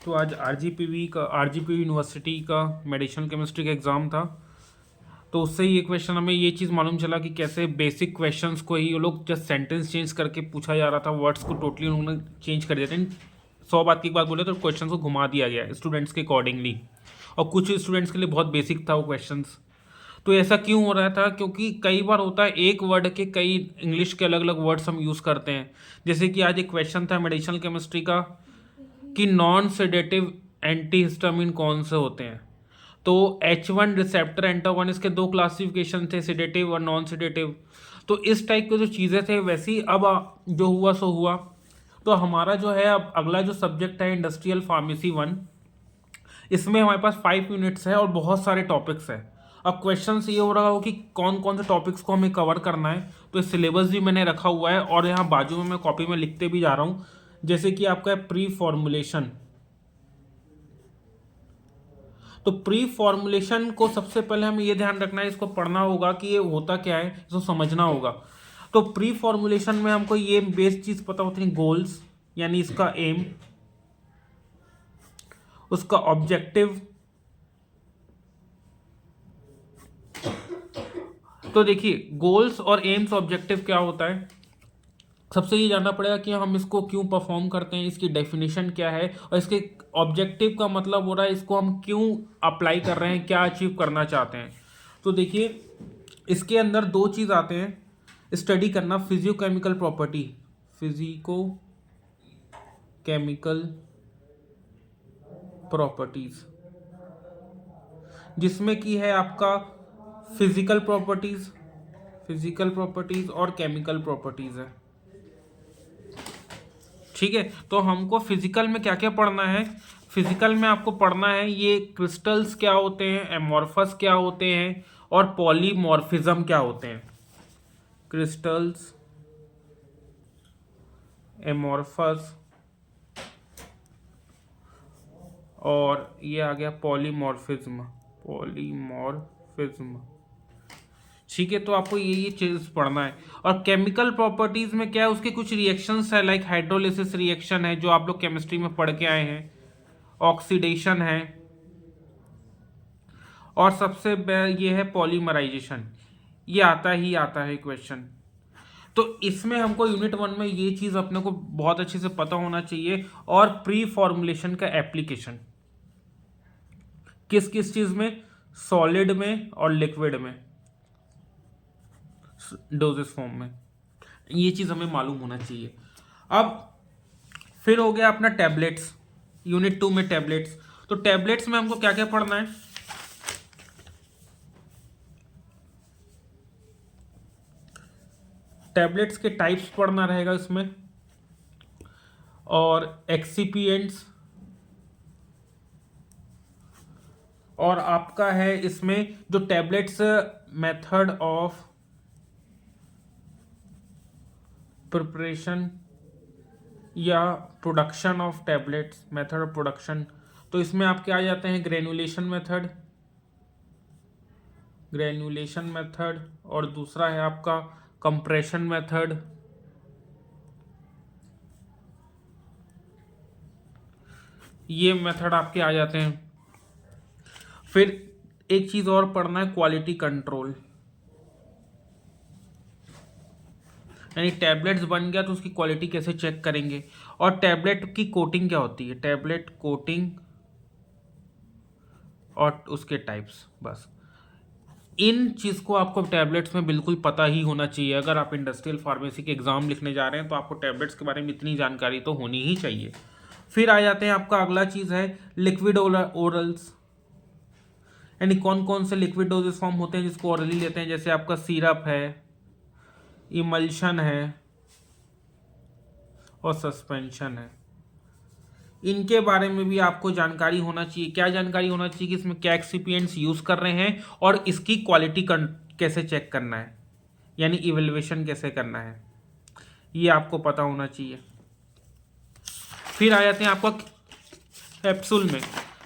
तो आज RGPV university का मेडिसिनल केमिस्ट्री का एग्ज़ाम था। तो उससे ही एक क्वेश्चन हमें ये चीज़ मालूम चला कि कैसे बेसिक क्वेश्चंस को ही वो लोग जस्ट सेंटेंस चेंज करके पूछा जा रहा था, वर्ड्स को टोटली उन्होंने चेंज कर दिया था। 100 बात की बात बोले तो क्वेश्चन को घुमा दिया गया स्टूडेंट्स के अकॉर्डिंगली, और कुछ स्टूडेंट्स के लिए बहुत बेसिक था वो क्वेश्चंस। तो ऐसा क्यों हो रहा था? क्योंकि कई बार होता है एक वर्ड के कई इंग्लिश के अलग अलग वर्ड्स हम यूज़ करते हैं। जैसे कि आज एक क्वेश्चन था मेडिसिनल केमिस्ट्री का कि नॉन सेडेटिव एंटीहिस्टामिन कौन से होते हैं। तो H1 रिसेप्टर एंटागोनिस्ट के दो क्लासिफिकेशन थे, सेडेटिव और नॉन सेडेटिव। तो इस टाइप की जो चीज़ें थे वैसे ही अब जो हुआ सो हुआ। तो हमारा जो है अब अगला जो सब्जेक्ट है इंडस्ट्रियल फार्मेसी 1, इसमें हमारे पास 5 यूनिट्स है और बहुत सारे टॉपिक्स है। अब क्वेश्चन ये हो रहा हो कि कौन कौन से टॉपिक्स को हमें कवर करना है, तो सिलेबस भी मैंने रखा हुआ है और यहाँ बाजू में मैं कॉपी में लिखते भी जा रहा हूँ। जैसे कि आपका है प्री फॉर्मुलेशन। तो प्री फॉर्मुलेशन को सबसे पहले हमें ये ध्यान रखना है, इसको पढ़ना होगा कि ये होता क्या है, इसको समझना होगा। तो प्री फॉर्मुलेशन में हमको ये बेस चीज़ पता होती है, गोल्स यानी इसका एम, उसका ऑब्जेक्टिव। तो देखिए गोल्स और एम्स ऑब्जेक्टिव क्या होता है, सबसे ये जानना पड़ेगा कि हम इसको क्यों परफॉर्म करते हैं, इसकी डेफिनेशन क्या है, और इसके ऑब्जेक्टिव का मतलब हो रहा है इसको हम क्यों अप्लाई कर रहे हैं, क्या अचीव करना चाहते हैं। तो देखिए इसके अंदर दो चीज़ आते हैं स्टडी करना, physiochemical property, physico chemical properties, जिसमें की है आपका फिजिकल प्रॉपर्टीज और केमिकल प्रॉपर्टीज है। ठीक है, तो हमको फिजिकल में क्या क्या पढ़ना है। फिजिकल में आपको पढ़ना है ये क्रिस्टल्स क्या होते हैं, एमॉर्फस क्या होते हैं, और पॉलीमॉर्फिज्म क्या होते हैं। क्रिस्टल्स, एमॉर्फस, और ये आ गया पॉलीमॉर्फिज्म। ठीक है, तो आपको ये चीज पढ़ना है। और केमिकल प्रॉपर्टीज में क्या है, उसके कुछ रिएक्शंस है, लाइक हाइड्रोलिसिस रिएक्शन है जो आप लोग केमिस्ट्री में पढ़ के आए हैं, ऑक्सीडेशन है, और सबसे ये है पॉलीमराइजेशन। ये आता है क्वेश्चन। तो इसमें हमको यूनिट 1 में ये चीज अपने को बहुत अच्छे से पता होना चाहिए। और प्री फॉर्मुलेशन का एप्लीकेशन किस किस चीज में, सॉलिड में और लिक्विड में, डोजेस फॉर्म में, ये चीज हमें मालूम होना चाहिए। अब फिर हो गया अपना टैबलेट्स, यूनिट 2 में टैबलेट्स। तो टैबलेट्स में हमको क्या क्या पढ़ना है, टैबलेट्स के टाइप्स पढ़ना रहेगा इसमें, और एक्सिपिएंट्स, और आपका है इसमें जो टैबलेट्स मेथड ऑफ प्रिपरेशन या production of tablets, method of production. तो इसमें आपके आ जाते हैं ग्रेनुलेशन मेथड, और दूसरा है आपका कंप्रेशन मेथड, ये मेथड आपके आ जाते हैं। फिर एक चीज और पढ़ना है, क्वालिटी कंट्रोल, यानी टैबलेट्स बन गया तो उसकी क्वालिटी कैसे चेक करेंगे, और टैबलेट की कोटिंग क्या होती है, टैबलेट कोटिंग और उसके टाइप्स। बस इन चीज़ को आपको टैबलेट्स में बिल्कुल पता ही होना चाहिए। अगर आप इंडस्ट्रियल फार्मेसी के एग्जाम लिखने जा रहे हैं तो आपको टैबलेट्स के बारे में इतनी जानकारी तो होनी ही चाहिए। फिर आ जाते हैं आपका अगला चीज़ है लिक्विड ओरल्स, यानी कौन कौन से लिक्विड डोजेस फॉर्म होते हैं जिसको ओरली लेते हैं, जैसे आपका सिरप है, इमल्शन है, और सस्पेंशन है। इनके बारे में भी आपको जानकारी होना चाहिए। क्या जानकारी होना चाहिए कि इसमें क्या एक्सिपिएंट्स यूज कर रहे हैं और इसकी क्वालिटी कैसे चेक करना है, यानी इवेल्युएशन कैसे करना है, ये आपको पता होना चाहिए। फिर आ जाते हैं आपका कैप्सूल में,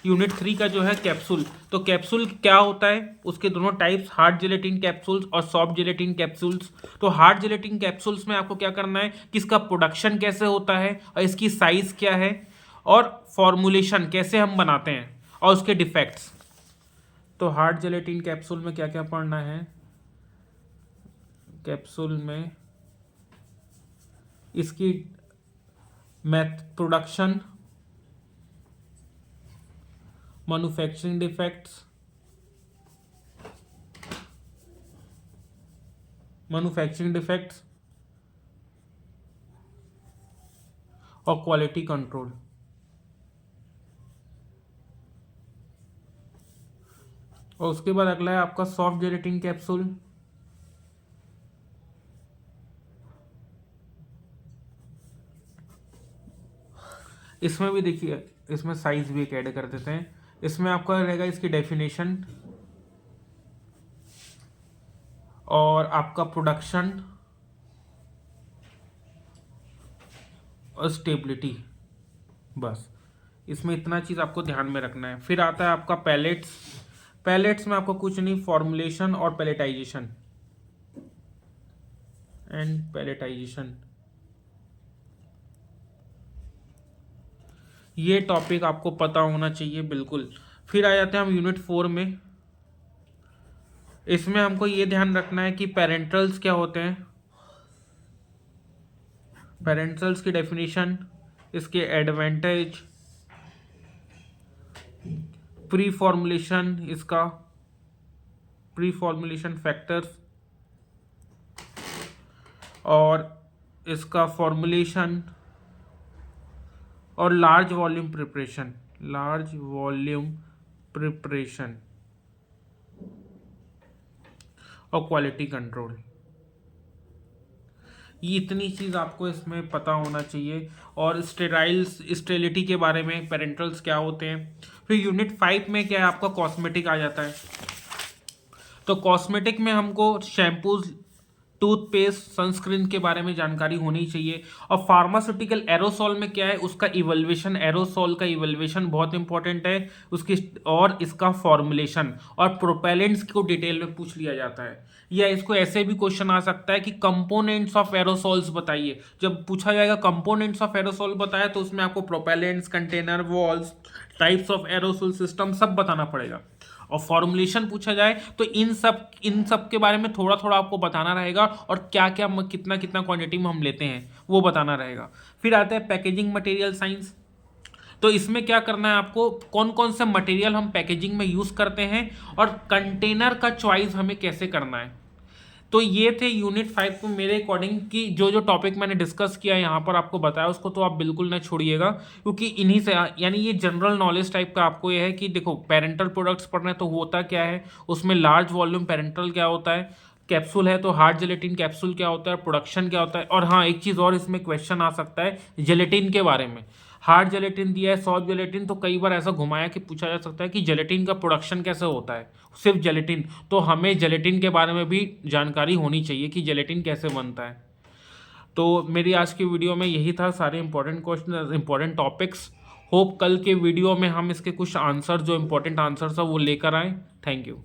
यूनिट 3 का जो है कैप्सूल। तो कैप्सूल क्या होता है, उसके दोनों टाइप्स, हार्ड जेलेटिन कैप्सूल्स और सॉफ्ट जेलेटिन कैप्सूल्स। तो हार्ड जेलेटिन कैप्सूल्स में आपको क्या करना है कि इसका प्रोडक्शन कैसे होता है और इसकी साइज क्या है, और फॉर्मुलेशन कैसे हम बनाते हैं और उसके डिफेक्ट्स। तो हार्ड जेलेटिन कैप्सूल में क्या क्या पढ़ना है, कैप्सूल में इसकी प्रोडक्शन, मैन्युफैक्चरिंग डिफेक्ट्स, और क्वालिटी कंट्रोल। और उसके बाद अगला है आपका सॉफ्ट जेलेटिन कैप्सूल। इसमें भी देखिए, इसमें साइज भी एक ऐड कर देते हैं। इसमें आपका रहेगा इसकी डेफिनेशन और आपका प्रोडक्शन और स्टेबिलिटी, बस इसमें इतना चीज़ आपको ध्यान में रखना है। फिर आता है आपका पैलेट्स। पैलेट्स में आपको कुछ नहीं, फॉर्मुलेशन और पैलेटाइजेशन एंड पैलेटाइजेशन, ये टॉपिक आपको पता होना चाहिए बिल्कुल। फिर आ जाते हैं हम यूनिट 4 में। इसमें हमको ये ध्यान रखना है कि पेरेंटल्स क्या होते हैं, पेरेंटल्स की डेफिनेशन, इसके एडवांटेज, प्री फॉर्मुलेशन, इसका प्री फॉर्मुलेशन फैक्टर्स और इसका फॉर्मुलेशन और लार्ज वॉल्यूम प्रिपरेशन और क्वालिटी कंट्रोल। ये इतनी चीज़ आपको इसमें पता होना चाहिए। और स्टेरिलिटी के बारे में, पेरेंटल्स क्या होते हैं। फिर यूनिट 5 में क्या है आपका कॉस्मेटिक आ जाता है। तो कॉस्मेटिक में हमको शैम्पूज, टूथपेस्ट, सनस्क्रीन के बारे में जानकारी होनी चाहिए। और फार्मास्यूटिकल एरोसॉल में क्या है, उसका इवल्वेशन, एरोसॉल का इवल्वेशन बहुत इंपॉर्टेंट है उसकी, और इसका फॉर्मुलेशन और प्रोपेलेंट्स को डिटेल में पूछ लिया जाता है। या इसको ऐसे भी क्वेश्चन आ सकता है कि कंपोनेंट्स ऑफ एरोसॉल्स बताइए। जब पूछा जाएगा कंपोनेंट्स ऑफ एरोसॉल बताया तो उसमें आपको propellants, container, walls, types of aerosol system सब बताना पड़ेगा। और फॉर्मुलेशन पूछा जाए तो इन सब के बारे में थोड़ा थोड़ा आपको बताना रहेगा, और क्या क्या कितना कितना क्वांटिटी में हम लेते हैं वो बताना रहेगा। फिर आता है पैकेजिंग मटेरियल साइंस। तो इसमें क्या करना है आपको, कौन कौन से मटेरियल हम पैकेजिंग में यूज़ करते हैं और कंटेनर का चॉइस हमें कैसे करना है। तो ये थे यूनिट 5 को मेरे अकॉर्डिंग कि जो जो टॉपिक मैंने डिस्कस किया यहाँ पर आपको बताया उसको तो आप बिल्कुल ना छोड़िएगा, क्योंकि इन्हीं से, यानी ये जनरल नॉलेज टाइप का आपको ये है कि देखो पेरेंटल प्रोडक्ट्स पढ़ना है तो होता क्या है, उसमें लार्ज वॉल्यूम पेरेंटल क्या होता है, कैप्सूल है तो हार्ड जेलेटिन कैप्सूल क्या होता है, प्रोडक्शन क्या होता है। और हाँ, एक चीज़ और इसमें क्वेश्चन आ सकता है जेलेटिन के बारे में। हार्ड जेलेटिन दिया है, सॉफ्ट जेलेटिन, तो कई बार ऐसा घुमाया कि पूछा जा सकता है कि जेलेटिन का प्रोडक्शन कैसे होता है, सिर्फ जेलेटिन। तो हमें जेलेटिन के बारे में भी जानकारी होनी चाहिए कि जेलेटिन कैसे बनता है। तो मेरी आज की वीडियो में यही था, सारे important question, important topics. Hope कल के वीडियो में हम इसके कुछ आंसर, जो इंपॉर्टेंट आंसर्स है वो लेकर आए। Thank you.